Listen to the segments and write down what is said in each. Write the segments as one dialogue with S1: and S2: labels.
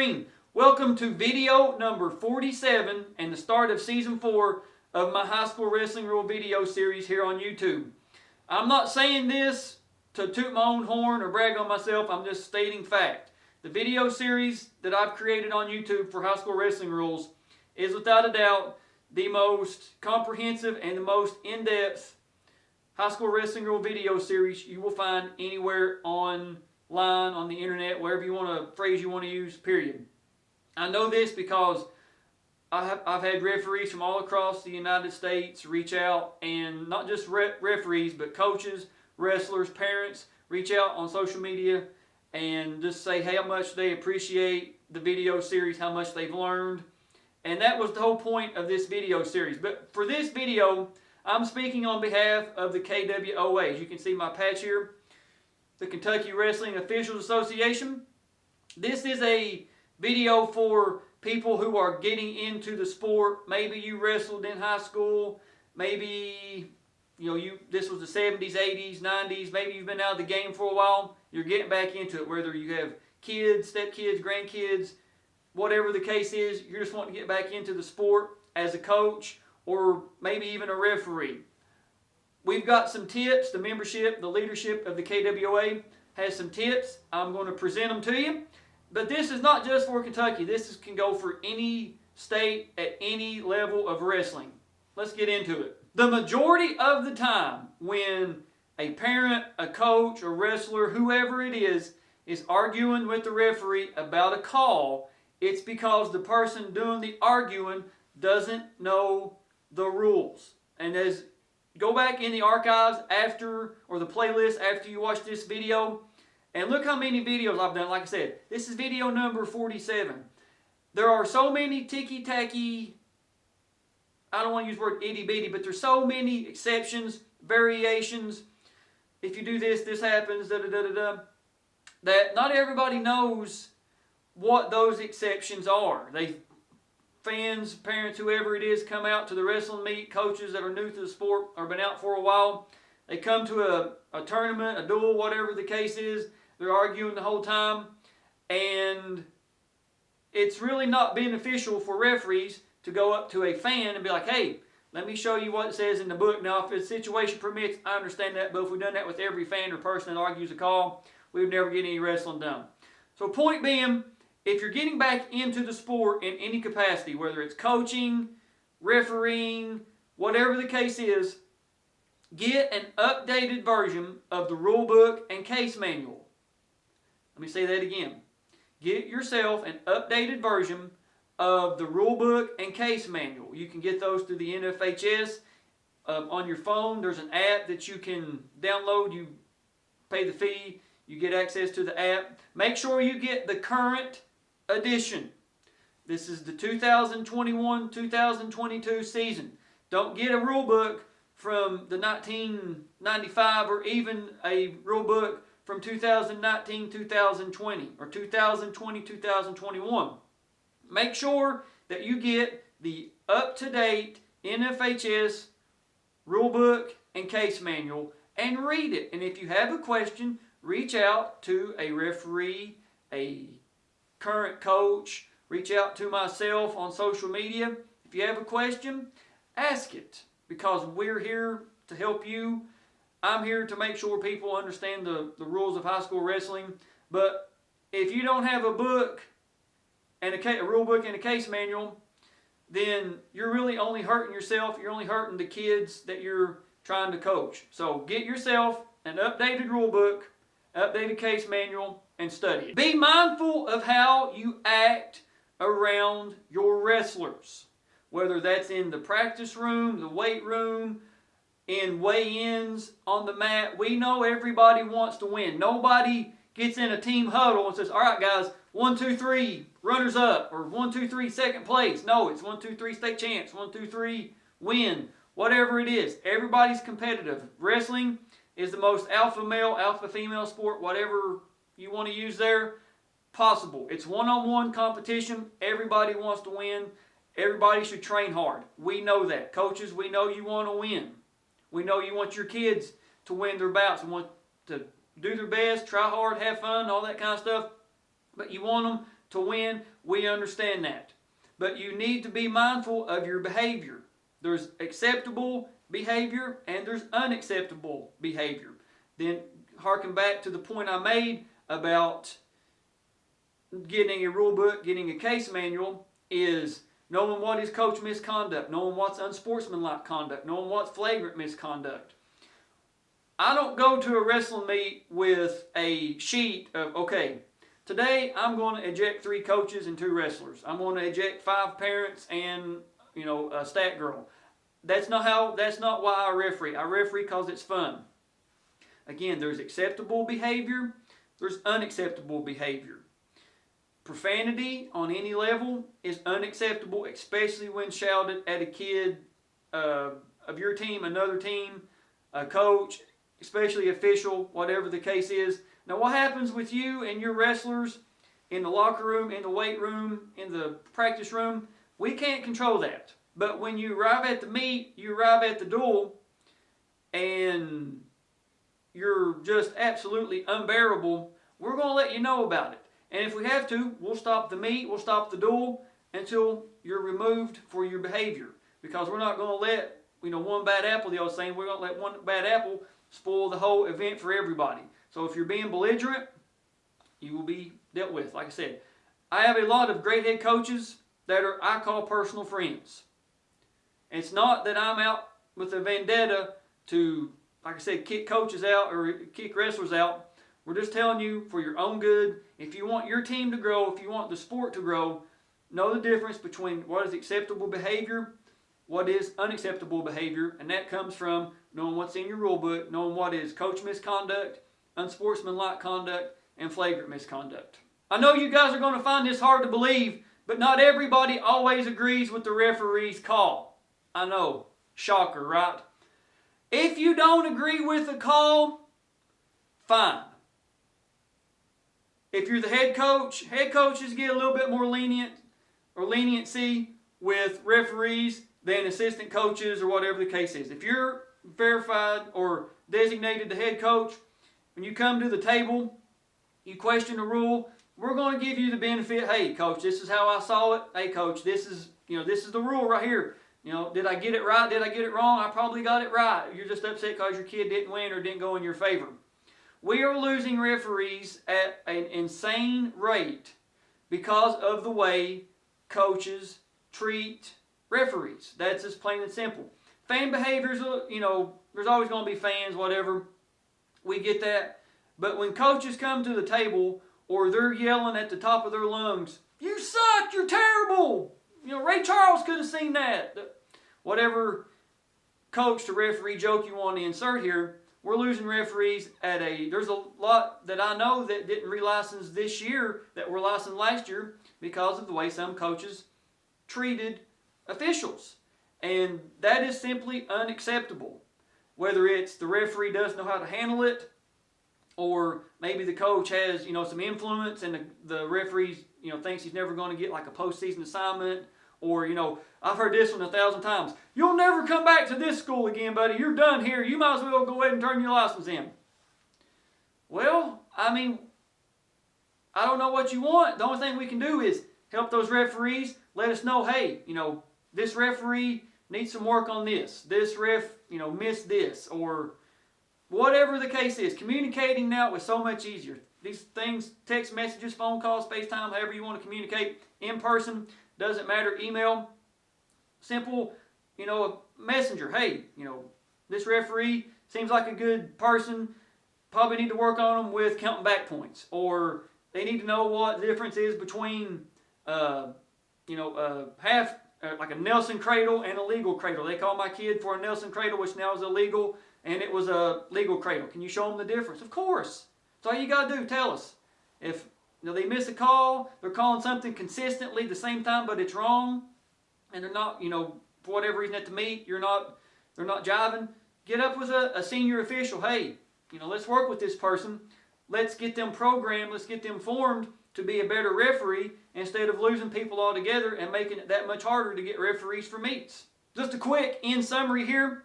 S1: screen. Welcome to video number 47 and the start of season 4 of my high school wrestling rule video series here on YouTube. I'm not saying this to toot my own horn or brag on myself, I'm just stating fact. The video series that I've created on YouTube for high school wrestling rules is without a doubt the most comprehensive and the most in-depth high school wrestling rule video series you will find anywhere online, on the internet, wherever you want to phrase you want to use, period. I know this because I've had referees from all across the United States reach out, and not just referees, but coaches, wrestlers, parents reach out on social media and just say how much they appreciate the video series, how much they've learned. And that was the whole point of this video series. But for this video, I'm speaking on behalf of the KWOA. As you can see my patch here, the Kentucky Wrestling Officials Association. This is a video for people who are getting into the sport. Maybe you wrestled in high school. Maybe this was the 70s, 80s, 90s. Maybe you've been out of the game for a while. You're getting back into it, whether you have kids, stepkids, grandkids, whatever the case is. You're just wanting to get back into the sport as a coach or maybe even a referee. We've got some tips. The membership, the leadership of the KWOA has some tips. I'm going to present them to you. But this is not just for Kentucky. This can go for any state at any level of wrestling. Let's get into it. The majority of the time when a parent, a coach, a wrestler, whoever it is arguing with the referee about a call, it's because the person doing the arguing doesn't know the rules. And go back in the archives after, or the playlist after you watch this video, and look how many videos I've done. Like I said, this is video number 47. There are so many ticky-tacky, I don't want to use the word itty-bitty, but there's so many exceptions, variations. If you do this, this happens, da-da-da-da-da, that not everybody knows what those exceptions are. Fans, parents, whoever it is, come out to the wrestling meet, coaches that are new to the sport or been out for a while. They come to a tournament, a duel, whatever the case is. They're arguing the whole time. And it's really not beneficial for referees to go up to a fan and be like, hey, let me show you what it says in the book. Now, if the situation permits, I understand that. But if we've done that with every fan or person that argues a call, we would never get any wrestling done. So point being, if you're getting back into the sport in any capacity, whether it's coaching, refereeing, whatever the case is, get an updated version of the rule book and case manual. Let me say that again. Get yourself an updated version of the rule book and case manual. You can get those through the NFHS. On your phone, there's an app that you can download. You pay the fee. You get access to the app. Make sure you get the current edition. This is the 2021-2022 season. Don't get a rule book from the 1995 or even a rule book from 2019-2020 or 2020-2021. Make sure that you get the up-to-date NFHS rule book and case manual and read it. And if you have a question, reach out to a referee, a current coach, reach out to myself on social media. If you have a question, ask it, because we're here to help you. I'm here to make sure people understand the rules of high school wrestling. But if you don't have a book and a rule book and a case manual, then you're really only hurting yourself. You're only hurting the kids that you're trying to coach. So get yourself an updated rule book, updated case manual, and study it. Be mindful of how you act around your wrestlers. Whether that's in the practice room, the weight room, in weigh-ins, on the mat. We know everybody wants to win. Nobody gets in a team huddle and says, all right guys, 1, 2, 3, runners up, or 1, 2, 3, second place. No, it's 1, 2, 3, state champs, 1, 2, 3, win. Whatever it is, everybody's competitive. Wrestling is the most alpha male, alpha female sport, whatever you want to use there, possible. It's one-on-one competition. Everybody wants to win. Everybody should train hard. We know that. Coaches, we know you want to win. We know you want your kids to win their bouts and want to do their best, try hard, have fun, all that kind of stuff. But you want them to win. We understand that. But you need to be mindful of your behavior. There's acceptable behavior and there's unacceptable behavior. Then harken back to the point I made about getting a rule book, getting a case manual, is knowing what is coach misconduct, knowing what's unsportsmanlike conduct, knowing what's flagrant misconduct. I don't go to a wrestling meet with a sheet of, okay, today I'm going to eject 3 coaches and 2 wrestlers. I'm going to eject 5 parents and a stat girl. That's not why I referee. I referee because it's fun. Again, there's acceptable behavior, there's unacceptable behavior. Profanity on any level is unacceptable, especially when shouted at a kid of your team, another team, a coach, especially official, whatever the case is. Now, what happens with you and your wrestlers in the locker room, in the weight room, in the practice room, we can't control that. But when you arrive at the meet, you arrive at the duel, and you're just absolutely unbearable, we're going to let you know about it. And if we have to, we'll stop the meet, we'll stop the duel until you're removed for your behavior. Because we're not going to let, one bad apple, the old saying, we're going to let one bad apple spoil the whole event for everybody. So if you're being belligerent, you will be dealt with. Like I said, I have a lot of great head coaches that I call personal friends. And it's not that I'm out with a vendetta to, like I said, kick coaches out or kick wrestlers out. We're just telling you for your own good. If you want your team to grow, if you want the sport to grow, know the difference between what is acceptable behavior, what is unacceptable behavior, and that comes from knowing what's in your rule book, knowing what is coach misconduct, unsportsmanlike conduct, and flagrant misconduct. I know you guys are going to find this hard to believe, but not everybody always agrees with the referee's call. I know, shocker, right? If you don't agree with the call, fine. If you're the head coaches get a little bit more leniency with referees than assistant coaches or whatever the case is. If you're verified or designated the head coach, when you come to the table, you question a rule, we're going to give you the benefit. Hey, coach, this is how I saw it. Hey, coach, this is the rule right here. Did I get it right? Did I get it wrong? I probably got it right. You're just upset because your kid didn't win or didn't go in your favor. We are losing referees at an insane rate because of the way coaches treat referees. That's just plain and simple. Fan behaviors, there's always going to be fans, whatever. We get that. But when coaches come to the table or they're yelling at the top of their lungs, "You suck, you're terrible." Ray Charles could have seen that. Whatever coach to referee joke you want to insert here, we're losing referees there's a lot that I know that didn't relicense this year that were licensed last year because of the way some coaches treated officials. And that is simply unacceptable. Whether it's the referee doesn't know how to handle it, or maybe the coach has, some influence and the referee, thinks he's never going to get like a postseason assignment, or, I've heard this one 1,000 times. "You'll never come back to this school again, buddy. You're done here. You might as well go ahead and turn your license in." Well, I don't know what you want. The only thing we can do is help those referees. Let us know, hey, this referee needs some work on this. This ref, missed this, or whatever the case is. Communicating now is so much easier. These things, text messages, phone calls, FaceTime, however you want to communicate, in person, doesn't matter, email, simple, a messenger. Hey, this referee seems like a good person. Probably need to work on them with counting back points, or they need to know what the difference is between, like a Nelson cradle and a legal cradle. They call my kid for a Nelson cradle, which now is illegal, and it was a legal cradle. Can you show them the difference? Of course. That's all you got to do. Tell us. If they miss a call, they're calling something consistently the same time, but it's wrong, and they're not, for whatever reason at the meet, they're not jiving, get up with a senior official. Hey, let's work with this person. Let's get them programmed. Let's get them formed to be a better referee instead of losing people altogether and making it that much harder to get referees for meets. Just a quick in summary here.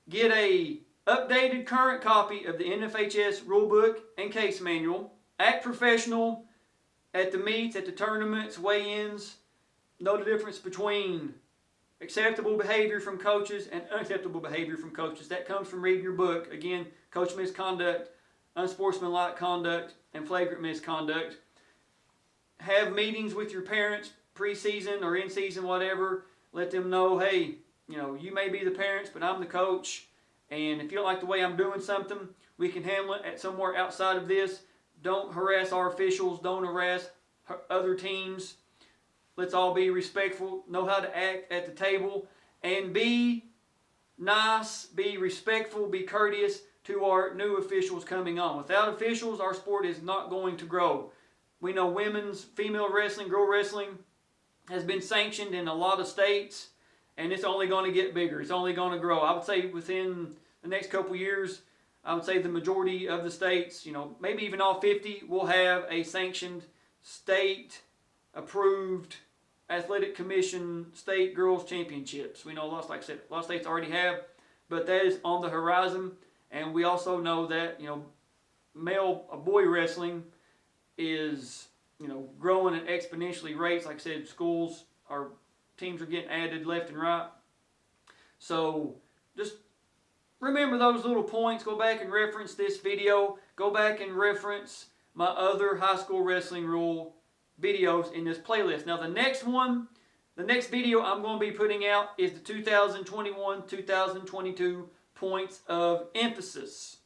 S1: Get a updated current copy of the NFHS rulebook and case manual. Act professional at the meets, at the tournaments, weigh-ins, know the difference between acceptable behavior from coaches and unacceptable behavior from coaches. That comes from reading your book. Again, coach misconduct, unsportsmanlike conduct, and flagrant misconduct. Have meetings with your parents preseason or in season, whatever. Let them know, hey, you may be the parents, but I'm the coach. And if you don't like the way I'm doing something, we can handle it at somewhere outside of this. Don't harass our officials. Don't harass other teams. Let's all be respectful. Know how to act at the table. And be nice, be respectful, be courteous to our new officials coming on. Without officials, our sport is not going to grow. We know women's, female wrestling, girl wrestling has been sanctioned in a lot of states, and it's only going to get bigger. It's only going to grow. I would say within the next couple years, I would say the majority of the states, maybe even all 50, will have a sanctioned, state-approved athletic commission state girls championships. We know like I said, a lot of states already have, but that is on the horizon. And we also know that boy wrestling is growing at exponentially rates. Like I said, teams are getting added left and right. So just remember those little points. Go back and reference this video. Go back and reference my other high school wrestling rule videos in this playlist. Now the next video I'm going to be putting out is the 2021-2022 points of emphasis.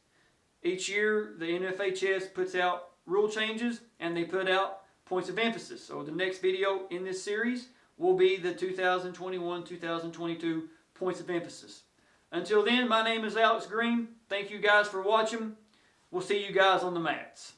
S1: Each year the NFHS puts out rule changes and they put out points of emphasis. So the next video in this series will be the 2021-2022 points of emphasis. Until then, my name is Alex Green. Thank you guys for watching. We'll see you guys on the mats.